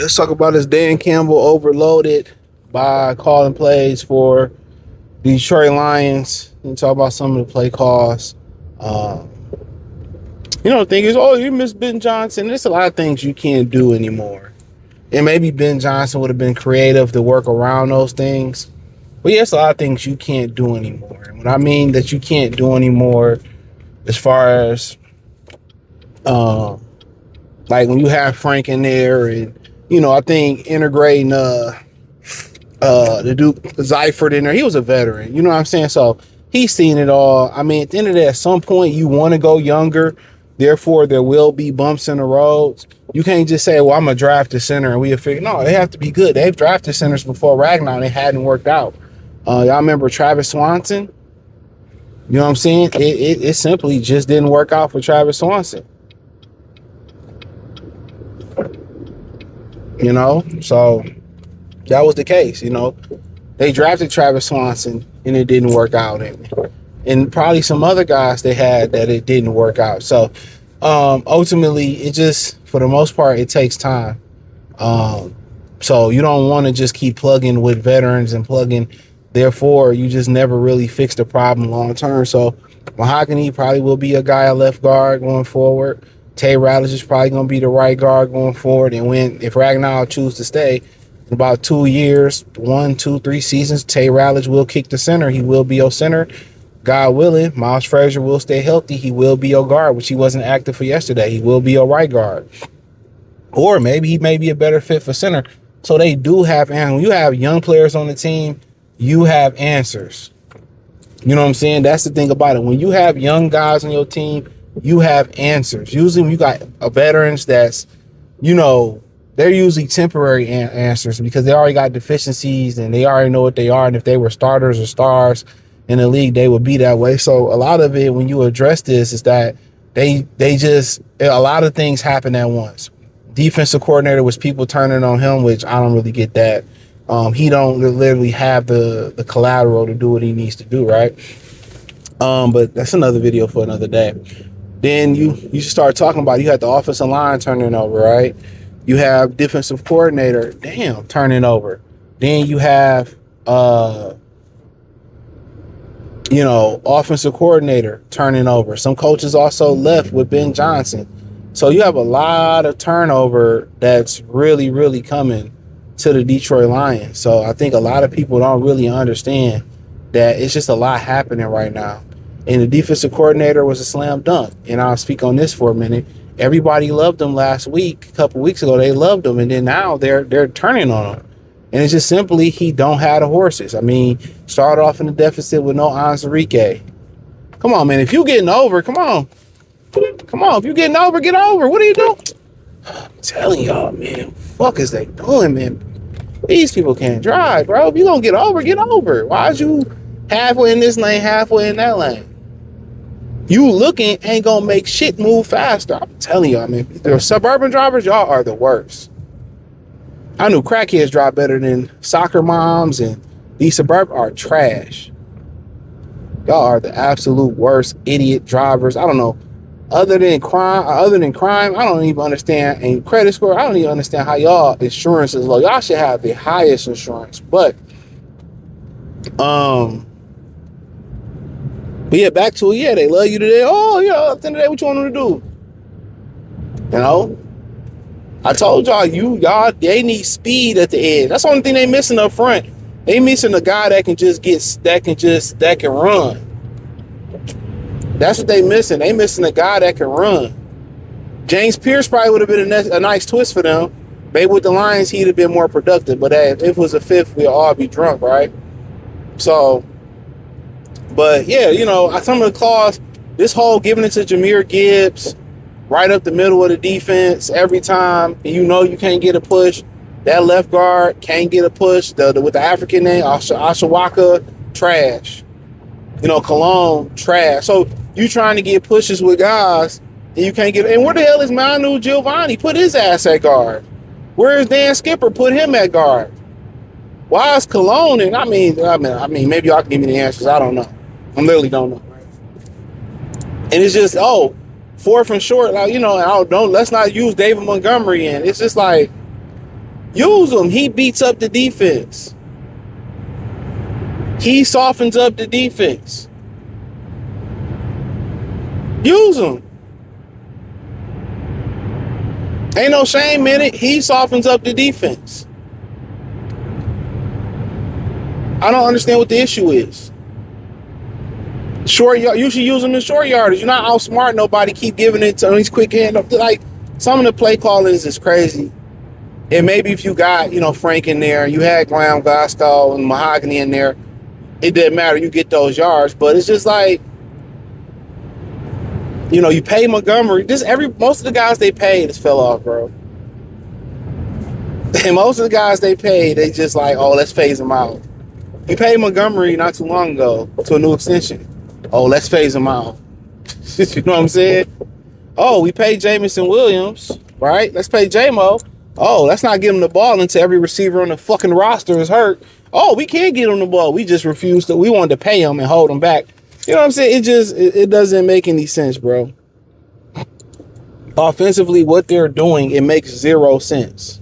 Let's talk about this Dan Campbell overloaded by calling plays for the Detroit Lions and talk about some of the play calls. Um, the thing is, oh, you miss Ben Johnson. There's a lot of things you can't do anymore. And maybe Ben Johnson would have been creative to work around those things. But yeah, it's a lot of things you can't do anymore. And what I mean that you can't do anymore as far as like when you have Frank in there and I think integrating the Duke Seifert in there, he was a veteran. You know what I'm saying? So he's seen it all. I mean, at the end of the day, at some point you want to go younger. Therefore, there will be bumps in the roads. You can't just say, well, I'm going to draft a center and we'll figure. No, they have to be good. They've drafted centers before Ragnar and it hadn't worked out. Y'all remember Travis Swanson? You know what I'm saying? It simply just didn't work out for Travis Swanson. So that was the case. They drafted Travis Swanson and it didn't work out. And probably some other guys they had that it didn't work out. So ultimately, it just, for the most part, it takes time. So you don't want to just keep plugging with veterans and plugging. Therefore, you just never really fix the problem long term. So Mahogany probably will be a guy at left guard going forward. Tay Ratledge is probably going to be the right guard going forward. And if Ragnar chooses to stay, in about 2 years, 1, 2, 3 seasons, Tay Ratledge will kick the center. He will be your center. God willing, Miles Frazier will stay healthy. He will be your guard, which he wasn't active for yesterday. He will be your right guard. Or maybe he may be a better fit for center. So they do have, and when you have young players on the team, you have answers. You know what I'm saying? That's the thing about it. When you have young guys on your team, you have answers. Usually when you got veterans that's, they're usually temporary answers because they already got deficiencies and they already know what they are. And if they were starters or stars in the league, they would be that way. So a lot of it, when you address this, is that they just, a lot of things happen at once. Defensive coordinator was people turning on him, which I don't really get that. He don't literally have the collateral to do what he needs to do, right? But that's another video for another day. Then you start talking about, you had the offensive line turning over, right? You have defensive coordinator, turning over. Then you have, offensive coordinator turning over. Some coaches also left with Ben Johnson. So you have a lot of turnover that's really, really coming to the Detroit Lions. So I think a lot of people don't really understand that it's just a lot happening right now. And the defensive coordinator was a slam dunk. And I'll speak on this for a minute. Everybody loved him last week, a couple weeks ago. They loved him. And then now they're turning on him. And it's just simply he don't have the horses. I mean, started off in the deficit with no Enrique. Come on, man. If you getting over, come on. If you getting over, get over. What are you doing? I'm telling y'all, man. Fuck is they doing, man? These people can't drive, bro. If you gonna get over, get over. Why'd you halfway in this lane, halfway in that lane? You looking ain't gonna make shit move faster. I'm telling y'all, man. The suburban drivers, y'all are the worst. I knew crackheads drive better than soccer moms, and these suburban are trash. Y'all are the absolute worst idiot drivers. I don't know. Other than crime, I don't even understand. And credit score, I don't even understand how y'all insurance is low. Y'all should have the highest insurance. But yeah, back to it. Yeah, they love you today. Oh, yeah, at the end of the day, what you want them to do? I told y'all, they need speed at the edge. That's the only thing they missing up front. They missing a guy that can run. That's what they missing. They missing a guy that can run. James Pierce probably would have been a nice twist for them. Maybe with the Lions, he'd have been more productive. But if it was a fifth, we'll all be drunk, right? So, but yeah, some of the clause, this whole giving it to Jahmyr Gibbs, right up the middle of the defense every time, and you can't get a push. That left guard can't get a push. With the African name, Ashawaka, trash. Cologne, trash. So you trying to get pushes with guys, and you can't get. And where the hell is Manu Giovanni? Put his ass at guard. Where is Dan Skipper? Put him at guard. Why is Cologne? And I mean, maybe y'all can give me the answers. I don't know. I literally don't know. Right? And it's just fourth and short. Like let's not use David Montgomery in. It's just like Use him. He beats up the defense. He softens up the defense. Use him. Ain't no shame in it. He softens up the defense. I don't understand what the issue is. Short yard, you should use them in short yardage. You're not outsmart nobody. Keep giving it to these quick hand up. Like, some of the play callings is crazy. And maybe if you got, Frank in there, you had Graham Glasgow and Mahogany in there, it didn't matter. You get those yards. But it's just like, you pay Montgomery. Most of the guys they paid just fell off, bro. And most of the guys they paid, they just like, oh, let's phase them out. You paid Montgomery not too long ago to a new extension. Oh, let's phase him out. You know what I'm saying? Oh, we paid Jamison Williams, right? Let's pay J-Mo. Oh, let's not give him the ball until every receiver on the fucking roster is hurt. Oh, we can't get him the ball. We just refused to. We wanted to pay him and hold him back. You know what I'm saying? It doesn't make any sense, bro. Offensively, what they're doing, it makes zero sense.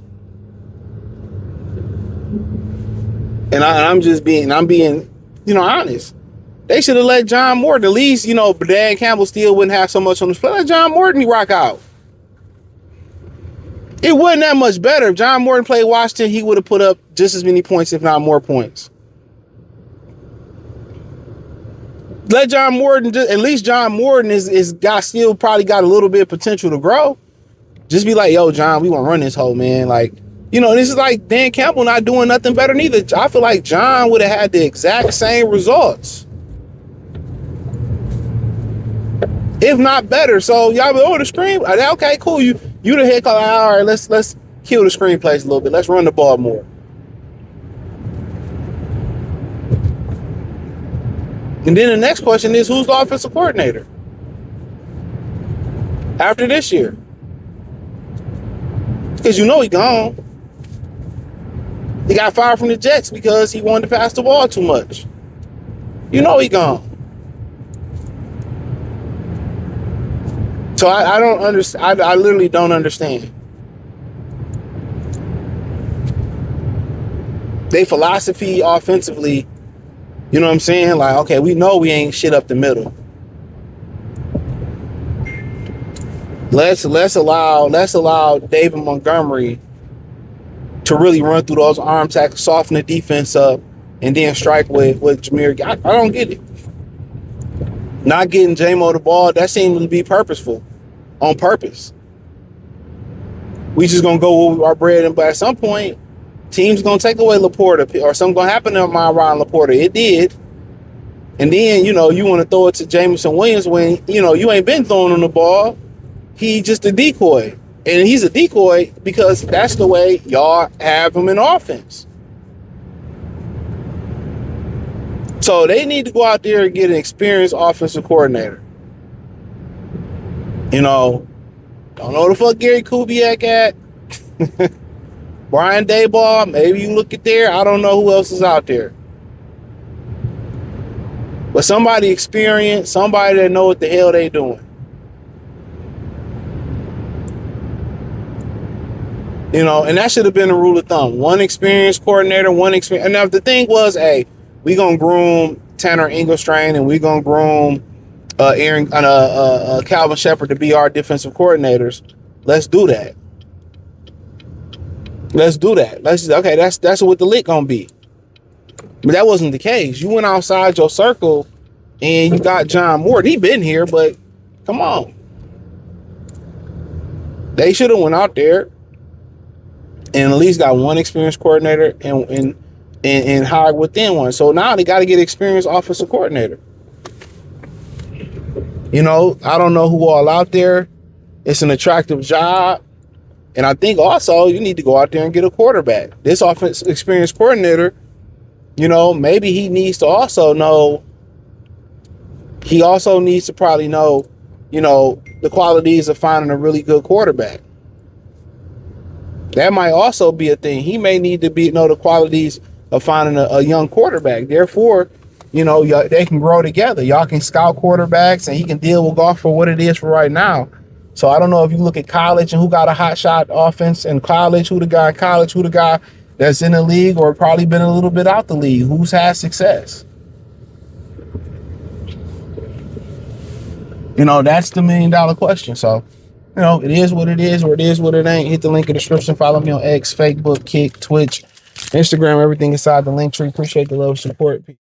And I'm being, honest. They should have let John Morton, at least, Dan Campbell still wouldn't have so much on the play. Let John Morton rock out. It wasn't that much better. If John Morton played Washington, he would have put up just as many points, if not more points. Let John Morton, at least John Morton still probably got a little bit of potential to grow. Just be like, yo, John, we want to run this whole, man. Like, this is like Dan Campbell not doing nothing better neither. I feel like John would have had the exact same results, if not better. So y'all be, oh, the screen. Okay, cool. You the head coach. All right, let's kill the screenplays a little bit. Let's run the ball more. And then the next question is, who's the offensive coordinator after this year? Because he gone. He got fired from the Jets because he wanted to pass the ball too much. He gone. So I don't understand. I literally don't understand. They philosophy offensively, you know what I'm saying? Like, okay, we know we ain't shit up the middle. Let's allow David Montgomery to really run through those arm tackles, soften the defense up, and then strike with Jameer. I don't get it. Not getting J-Mo the ball, that seems to be purposeful, on purpose. We just gonna go with our bread, and but at some point, teams gonna take away Laporta, or something gonna happen to my Ryan Laporta. It did. And then, you want to throw it to Jamison Williams when, you ain't been throwing him the ball. He just a decoy. And he's a decoy because that's the way y'all have him in offense. So they need to go out there and get an experienced offensive coordinator. Don't know the fuck Gary Kubiak at. Brian Daboll, maybe you look at there. I don't know who else is out there. But somebody experienced, somebody that know what the hell they doing. And that should have been a rule of thumb. One experienced coordinator, one experience. And now if the thing was, hey, we gonna groom Tanner Engelstrain and we gonna groom Calvin Shepard to be our defensive coordinators, let's do that. Okay, that's what the lick gonna be. But that wasn't the case. You went outside your circle and you got John Morton. He been here, but come on. They should have went out there and at least got one experienced coordinator and hired within one. So now they got to get experienced offensive coordinator. I don't know who all out there. It's an attractive job. And I think also you need to go out there and get a quarterback. This offensive experienced coordinator, maybe he needs to also know. He also needs to probably know, the qualities of finding a really good quarterback. That might also be a thing. He may need to know the qualities of finding a young quarterback. Therefore, they can grow together. Y'all can scout quarterbacks and he can deal with golf for what it is for right now. So I don't know if you look at college and who got a hot shot offense in college, who the guy in college, who the guy that's in the league or probably been a little bit out the league, who's had success. You know, that's the $1 million question. So, you know, it is what it is, or it is what it ain't. Hit the link in the description. Follow me on X, Facebook, Kick, Twitch, Instagram, everything inside the link tree. Appreciate the love, support.